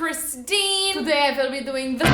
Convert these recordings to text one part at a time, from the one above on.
Christine. Today I will be doing the...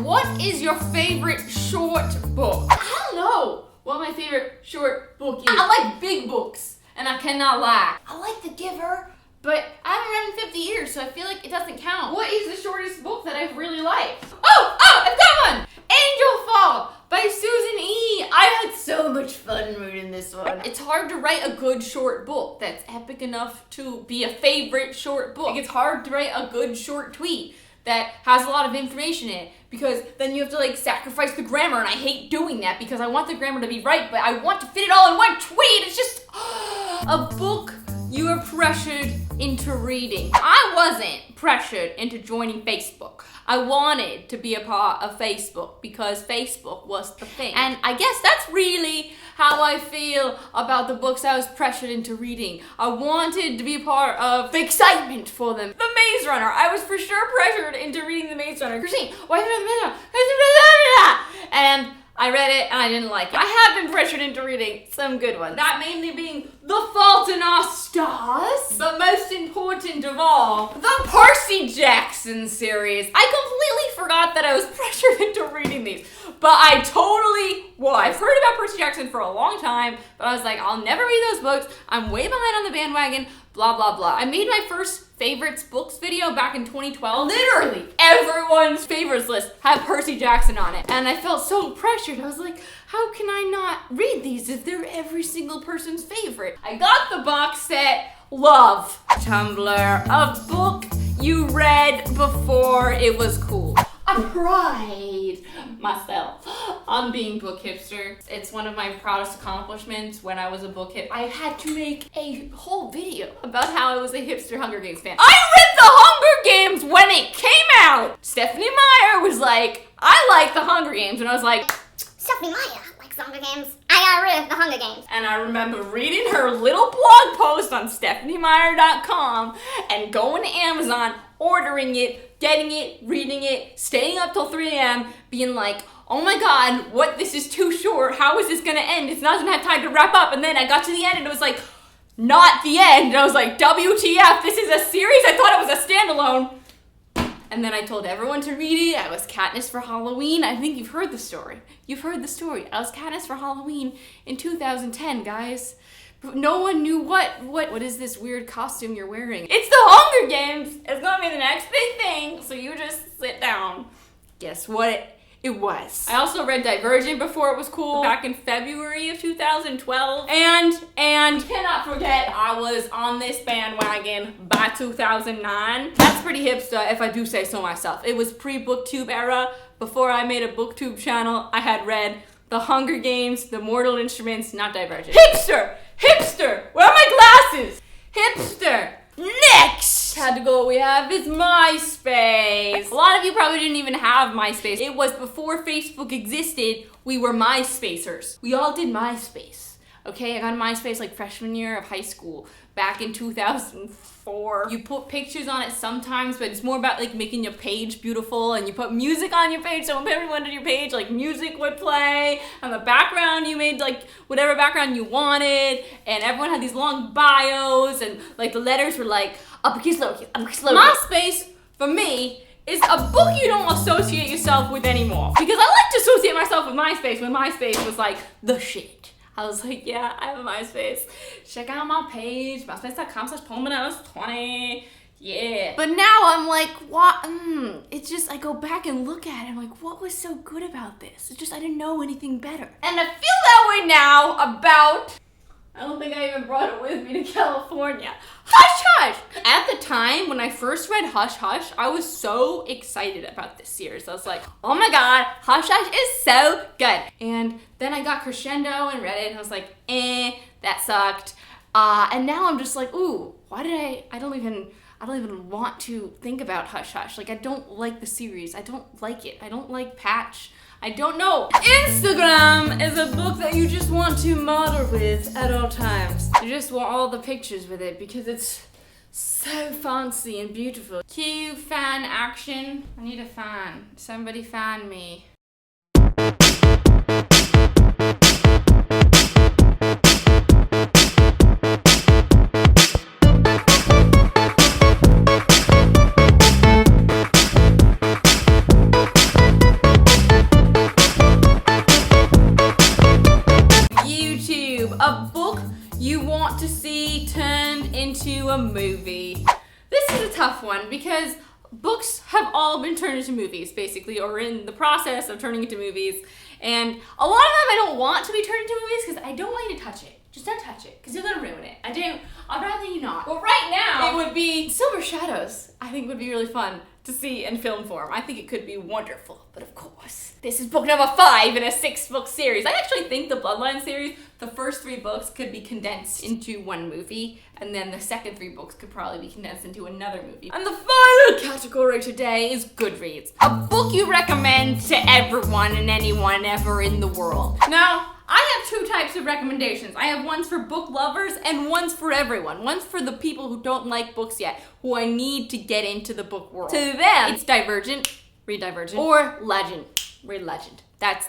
What is your favorite short book? I don't know what my favorite short book is. I like big books, and I cannot lie. I like The Giver, but I haven't read in 50 years, so I feel like it doesn't count. What is the shortest book that I've really liked? Oh, I've got one! Angel Fall by Susan E. I had so much fun reading this one. It's hard to write a good short book that's epic enough to be a favorite short book. It's hard to write a good short tweet that has a lot of information in it, because then you have to like sacrifice the grammar, and I hate doing that because I want the grammar to be right, but I want to fit it all in one tweet. It's just a book you are pressured into reading. I wasn't pressured into joining Facebook. I wanted to be a part of Facebook because Facebook was the thing. And I guess that's really how I feel about the books I was pressured into reading. I wanted to be a part of the excitement for them. The Maze Runner. I was for sure pressured into reading The Maze Runner. Christine, why did I read? And I read it and I didn't like it. I have been pressured into reading some good ones. That mainly being The Fault in Our Stars, but most important of all, the Percy Jackson series. I completely forgot that I was pressured into reading these, but I totally was. I've heard about Percy Jackson for a long time, but I was like, I'll never read those books. I'm way behind on the bandwagon, blah, blah, blah. I made my first favorites books video back in 2012. Literally everyone's favorites list had Percy Jackson on it. And I felt so pressured. I was like, how can I not read these if they're every single person's favorite? I got the box set Love Tumblr, a book you read before it was cool. I pride myself on being book hipster. It's one of my proudest accomplishments. When I was a book hip, I had to make a whole video about how I was a hipster Hunger Games fan. I read the Hunger Games when it came out. Stephanie Meyer was like, I like the Hunger Games. And I was like, Stephanie Meyer likes the Hunger Games. I got rid of the Hunger Games. And I remember reading her little blog post on stephaniemeyer.com and going to Amazon, ordering it, getting it, reading it, staying up till 3 a.m., being like, oh my god, what, this is too short, how is this gonna end? It's not gonna have time to wrap up. And then I got to the end and it was like, not the end. And I was like, WTF, this is a series? I thought it was a standalone. And then I told everyone to read it. I was Katniss for Halloween. I think you've heard the story. You've heard the story. I was Katniss for Halloween in 2010, guys. But no one knew what is this weird costume you're wearing? It's the Hunger Games. It's gonna be the next big thing. So you just sit down. Guess what? It was. I also read Divergent before it was cool, back in February of 2012. And cannot forget, I was on this bandwagon by 2009. That's pretty hipster if I do say so myself. It was pre-BookTube era. Before I made a BookTube channel, I had read The Hunger Games, The Mortal Instruments, not Divergent. Hipster! Hipster! Where are my glasses? Hipster! Next category we have is MySpace. A lot of you probably didn't even have MySpace. It was before Facebook existed. We were MySpacers. We all did MySpace. Okay, I got MySpace like freshman year of high school, back in 2004. You put pictures on it sometimes, but it's more about like making your page beautiful, and you put music on your page, so when everyone did your page, like music would play. On the background, you made like whatever background you wanted, and everyone had these long bios, and like the letters were like uppercase, lowercase, uppercase, lowercase. MySpace, for me, is a book you don't associate yourself with anymore. Because I like to associate myself with MySpace when MySpace was like the shit. I was like, yeah, I have a MySpace. Check out my page, myspace.com/polandbananasBOOKS. Yeah. But now I'm like, what? It's just, I go back and look at it, I'm like, what was so good about this? It's just, I didn't know anything better. And I feel that way now about, I don't think I even brought it with me to California. Hush Hush! At the time, when I first read Hush Hush, I was so excited about this series. I was like, oh my god, Hush Hush is so good. And then I got Crescendo and read it, and I was like, that sucked. And now I'm just like, ooh, why did I don't even want to think about Hush Hush. Like, I don't like the series. I don't like it. I don't like Patch. I don't know. Instagram is a book that you just want to model with at all times. You just want all the pictures with it because it's so fancy and beautiful. Cue fan action. I need a fan. Somebody fan me. a book you want to see turned into a movie. This is a tough one because books have all been turned into movies, basically, or in the process of turning into movies. And a lot of them I don't want to be turned into movies because I don't want you to touch it. Just don't touch it, because you're gonna ruin it. I'd rather you not. But right now, it would be Silver Shadows. I think would be really fun to see in film form. I think it could be wonderful, but of course, this is book number 5 in a 6-book series. I actually think the Bloodline series, the first 3 books could be condensed into one movie, and then the second 3 books could probably be condensed into another movie. And the final category today is Goodreads, a book you recommend to everyone and anyone ever in the world. Now, I have 2 types of recommendations. I have ones for book lovers and ones for everyone. One's for the people who don't like books yet, who I need to get into the book world. To them, it's Divergent, read Divergent, or Legend, read Legend.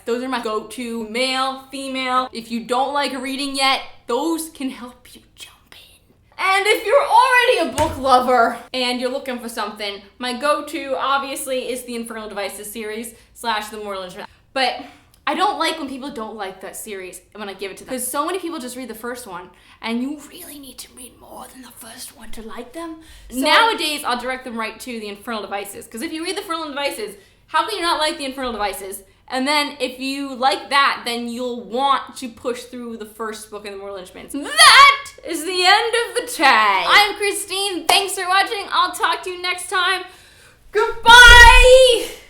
Those are my go-to, male, female. If you don't like reading yet, those can help you jump in. And if you're already a book lover and you're looking for something, my go-to obviously is the Infernal Devices series / the Mortal Instruments. But I don't like when people don't like that series when I give it to them. Because so many people just read the first one, and you really need to read more than the first one to like them. So nowadays, I'll direct them right to the Infernal Devices. Because if you read the Infernal Devices, how can you not like the Infernal Devices? And then if you like that, then you'll want to push through the first book in the Mortal Instruments. That is the end of the tag. I'm Christine. Thanks for watching. I'll talk to you next time. Goodbye!